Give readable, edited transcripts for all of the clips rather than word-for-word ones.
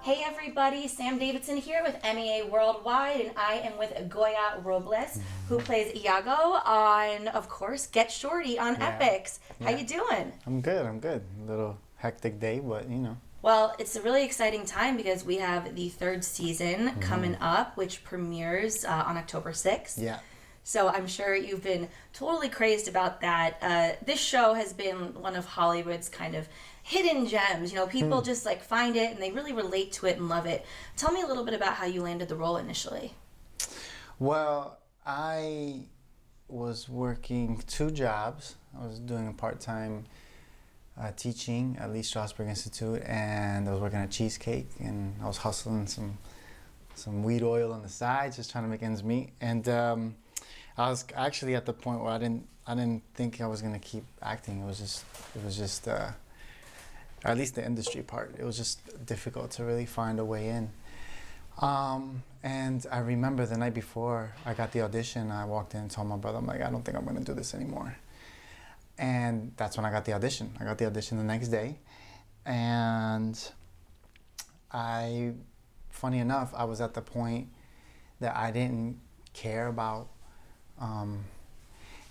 Hey everybody, Sam Davidson here with MEA Worldwide, and I am with Goya Robles, who plays Yago on, of course, Get Shorty on Yeah. Epix. How Yeah. you doing? I'm good. A little hectic day, but you know. Well, it's a really exciting time because we have the third season coming up, which premieres on October 6th. Yeah. So I'm sure you've been totally crazed about that. This show has been one of Hollywood's kind of hidden gems. You know, people just like find it and they really relate to it and love it. Tell me a little bit about how you landed the role initially. Well, I was working two jobs. I was doing a part-time teaching at Lee Strasberg Institute, and I was working at Cheesecake, and I was hustling some weed oil on the side, just trying to make ends meet. And I was actually at the point where I didn't think I was gonna keep acting. It was just at least the industry part. It was just difficult to really find a way in. And I remember the night before I got the audition, I walked in and told my brother, I'm like, I don't think I'm gonna do this anymore. And that's when I got the audition. I got the audition the next day, and funny enough, I was at the point that I didn't care about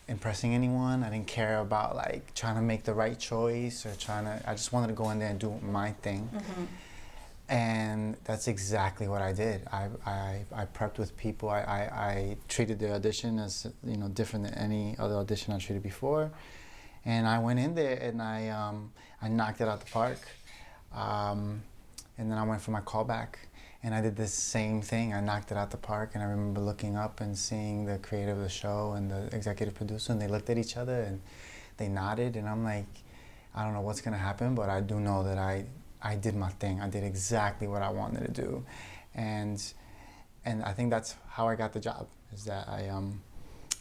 impressing anyone. I didn't care about like trying to make the right choice or I just wanted to go in there and do my thing. And that's exactly what I did. I prepped with people. I treated the audition as, you know, different than any other audition I treated before. And I went in there and I knocked it out the park. And then I went for my callback. And I did the same thing. I knocked it out the park, and I remember looking up and seeing the creator of the show and the executive producer, and they looked at each other and they nodded, and I'm like, I don't know what's gonna happen, but I do know that I did my thing. I did exactly what I wanted to do. And I think that's how I got the job, is that I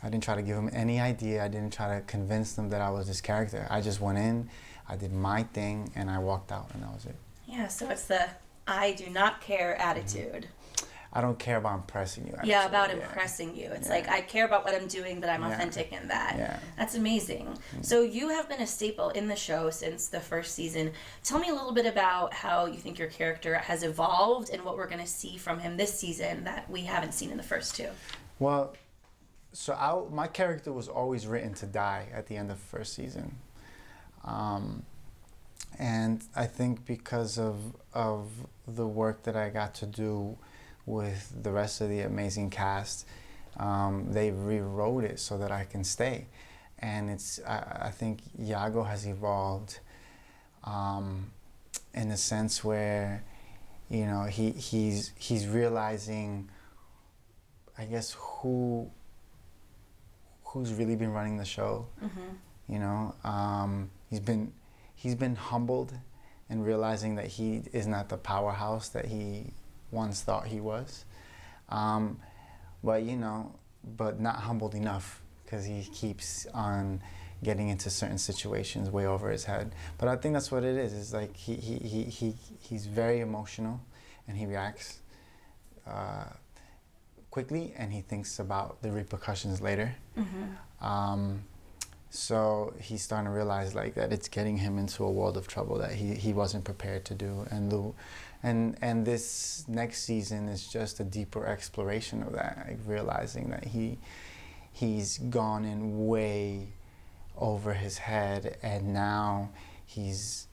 didn't try to give them any idea. I didn't try to convince them that I was this character. I just went in, I did my thing, and I walked out, and that was it. Yeah, so it's the I do not care attitude. I don't care about impressing you. Yeah, about impressing you. It's like, I care about what I'm doing, that I'm Yeah. authentic in that. Yeah. That's amazing. So you have been a staple in the show since the first season. Tell me a little bit about how you think your character has evolved and what we're going to see from him this season that we haven't seen in the first two. Well, so my character was always written to die at the end of the first season. And I think because of the work that I got to do with the rest of the amazing cast, they rewrote it so that I can stay. And I think Yago has evolved in a sense where, you know, he's realizing, I guess, who's really been running the show. You know, he's been humbled and realizing that he is not the powerhouse that he once thought he was. But, you know, but not humbled enough, because he keeps on getting into certain situations way over his head. But I think that's what it is. It's like he's very emotional, and he reacts quickly, and he thinks about the repercussions later. So he's starting to realize like that it's getting him into a world of trouble that he wasn't prepared to do. And this next season is just a deeper exploration of that, like realizing that he's gone in way over his head, and now he's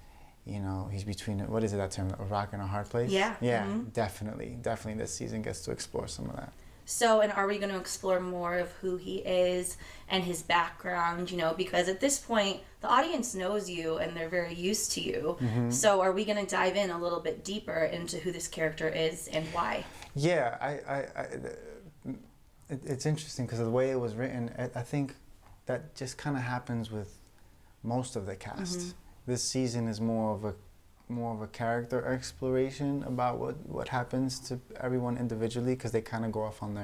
between, what is it, that term, a rock and a hard place? Yeah. Yeah, definitely this season gets to explore some of that. So, and are we going to explore more of who he is and his background, you know, because at this point, the audience knows you and they're very used to you. So are we going to dive in a little bit deeper into who this character is and why? Yeah, it's interesting because the way it was written, I think that just kind of happens with most of the cast. This season is more of a character exploration about what happens to everyone individually, because they kind of go off on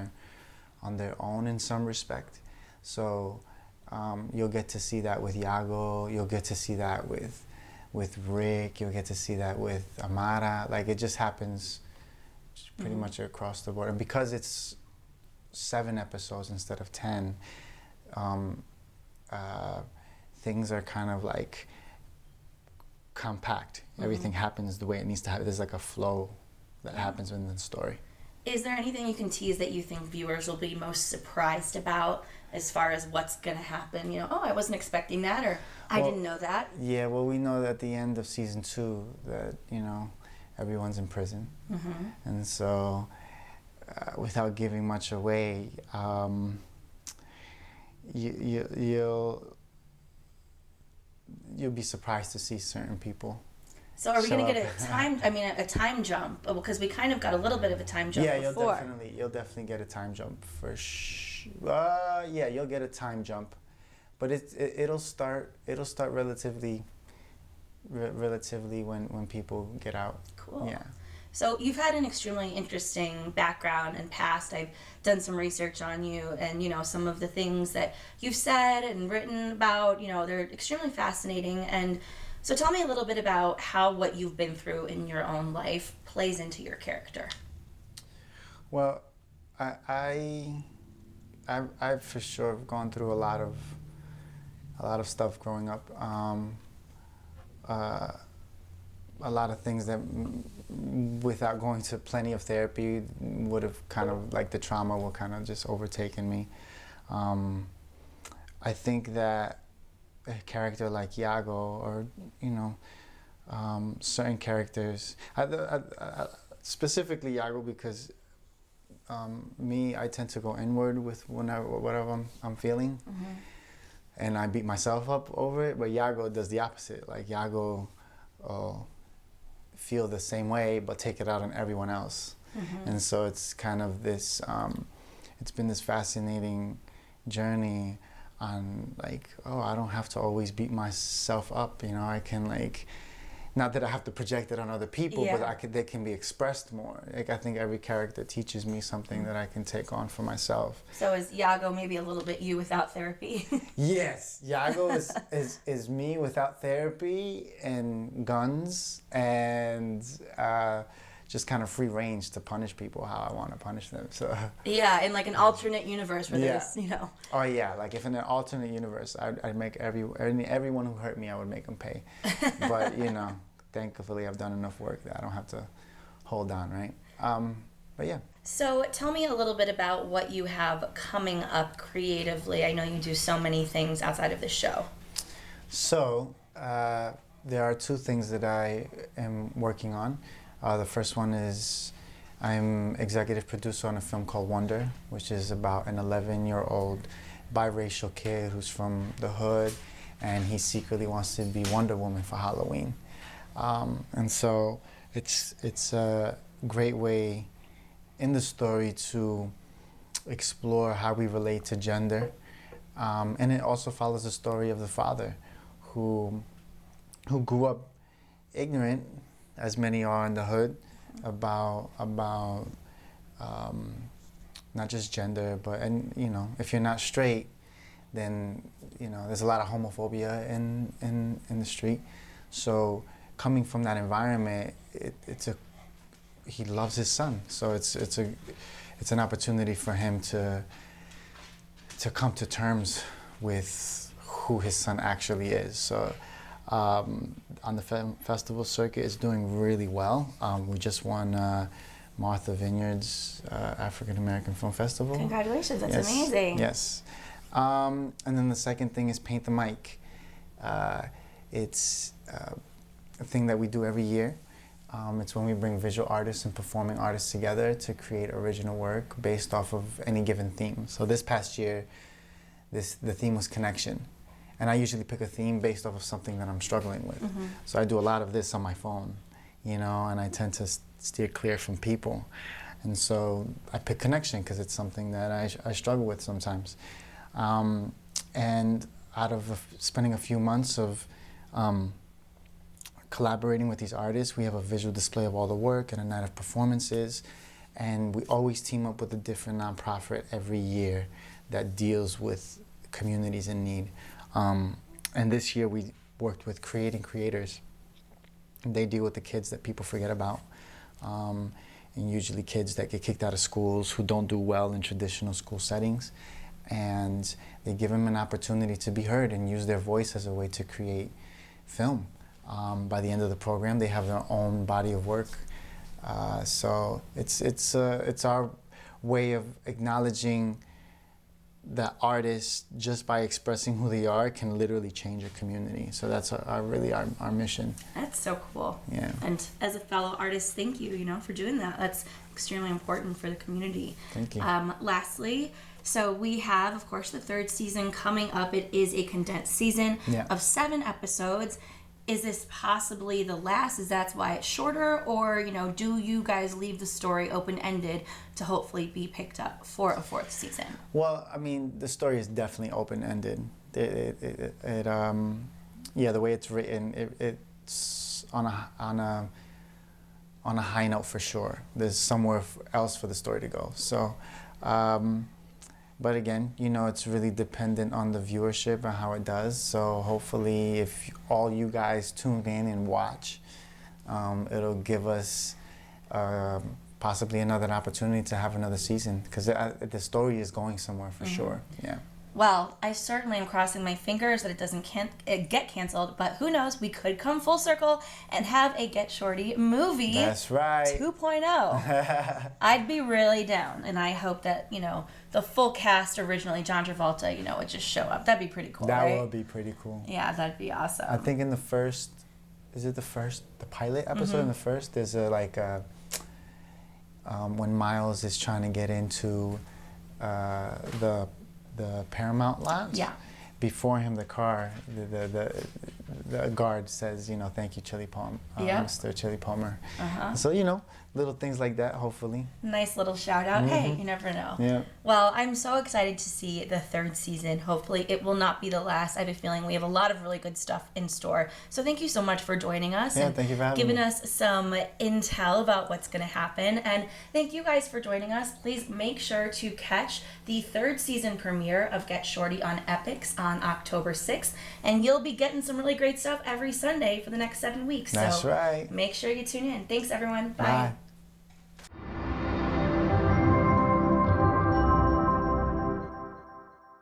their own in some respect. So you'll get to see that with Yago, you'll get to see that with Rick, you'll get to see that with Amara. Like, it just happens pretty much across the board. And because it's 7 episodes instead of 10, things are kind of like compact. Everything happens the way it needs to happen. There's like a flow that happens in the story. Is there anything you can tease that you think viewers will be most surprised about as far as what's going to happen? You know, oh, I wasn't expecting that, or I didn't know that. Yeah, well, we know that at the end of season 2 that, you know, everyone's in prison. And so, without giving much away, you'll be surprised to see certain people. So are we going to get a time jump? Because we kind of got a little bit of a time jump before. You'll definitely get a time jump for yeah, you'll get a time jump, but it'll start relatively when people get out. Cool. Yeah. So you've had an extremely interesting background and past. I've done some research on you, and you know, some of the things that you've said and written about, you know, they're extremely fascinating. And so tell me a little bit about how what you've been through in your own life plays into your character. Well, I've for sure gone through a lot of stuff growing up. A lot of things that, without going to plenty of therapy, would have kind of, like, the trauma will kind of just overtaken me. I think that a character like Yago, or, you know, certain characters, specifically Yago, because I tend to go inward with whatever I'm feeling, and I beat myself up over it. But Yago does the opposite. Like, Yago feel the same way, but take it out on everyone else. And so it's kind of this. It's been this fascinating journey on, like, oh, I don't have to always beat myself up. You know, I can, like, not that I have to project it on other people, but they can be expressed more. Like, I think every character teaches me something that I can take on for myself. So is Yago maybe a little bit you without therapy? Yes, Yago is me without therapy and guns and just kind of free range to punish people how I want to punish them. So yeah, in like an alternate universe where there's, you know. Oh yeah, like if in an alternate universe, I'd make everyone who hurt me, I would make them pay. But you know, thankfully I've done enough work that I don't have to hold on, right? But yeah. So tell me a little bit about what you have coming up creatively. I know you do so many things outside of the show. So there are 2 things that I am working on. The first one is I'm executive producer on a film called Wonder, which is about an 11-year-old biracial kid who's from the hood, and he secretly wants to be Wonder Woman for Halloween. And so it's a great way in the story to explore how we relate to gender. And it also follows the story of the father who grew up ignorant, as many are in the hood, about not just gender, but, and you know, if you're not straight, then you know there's a lot of homophobia in the street. So coming from that environment, he loves his son. So it's an opportunity for him to come to terms with who his son actually is. So. On the film festival circuit, it's doing really well. We just won Martha Vineyard's African American Film Festival. Congratulations, that's amazing. Yes. And then the second thing is Paint the Mic. It's a thing that we do every year. It's when we bring visual artists and performing artists together to create original work based off of any given theme. So this past year, the theme was connection. And I usually pick a theme based off of something that I'm struggling with. So I do a lot of this on my phone, you know, and I tend to steer clear from people. And so I pick connection because it's something that I struggle with sometimes. And out of spending a few months of collaborating with these artists, we have a visual display of all the work and a night of performances. And we always team up with a different nonprofit every year that deals with communities in need. And this year we worked with Creating Creators. They deal with the kids that people forget about, and usually kids that get kicked out of schools, who don't do well in traditional school settings. And they give them an opportunity to be heard and use their voice as a way to create film. By the end of the program, they have their own body of work So it's our way of acknowledging that artists, just by expressing who they are, can literally change a community. So that's our mission. That's so cool. Yeah. And as a fellow artist, thank you, for doing that. That's extremely important for the community. Thank you. Lastly, so we have, of course, the third season coming up. It is a condensed season of 7 episodes. Is this possibly the last? Is that why it's shorter? Or, do you guys leave the story open-ended to hopefully be picked up for a 4th season? Well, I mean, the story is definitely open-ended. The way it's written, it's on a high note for sure. There's somewhere else for the story to go. So, but again, it's really dependent on the viewership and how it does. So hopefully, if all you guys tune in and watch, it'll give us possibly another opportunity to have another season, because the story is going somewhere for sure. Yeah. Well, I certainly am crossing my fingers that it doesn't get canceled, but who knows? We could come full circle and have a Get Shorty movie. That's right. 2.0. I'd be really down, and I hope that, the full cast, originally John Travolta, would just show up. That'd be pretty cool, That right? would be pretty cool. Yeah, that'd be awesome. I think in the first, the pilot episode in the first, there's when Miles is trying to get into the Paramount Lounge. Yeah. Before him, the car, the guard says, thank you, Chili Palmer, Mr. Chili Palmer. So, little things like that, hopefully. Nice little shout out. Hey, you never know. Yeah. Well, I'm so excited to see the 3rd season. Hopefully it will not be the last. I have a feeling we have a lot of really good stuff in store. So thank you so much for joining us and thank you for having giving me. us some intel about what's going to happen. And thank you guys for joining us. Please make sure to catch the 3rd season premiere of Get Shorty on Epix on October 6th. And you'll be getting some really great stuff every Sunday for the next 7 weeks. That's so right. Make sure you tune in. Thanks, everyone. Bye. Bye.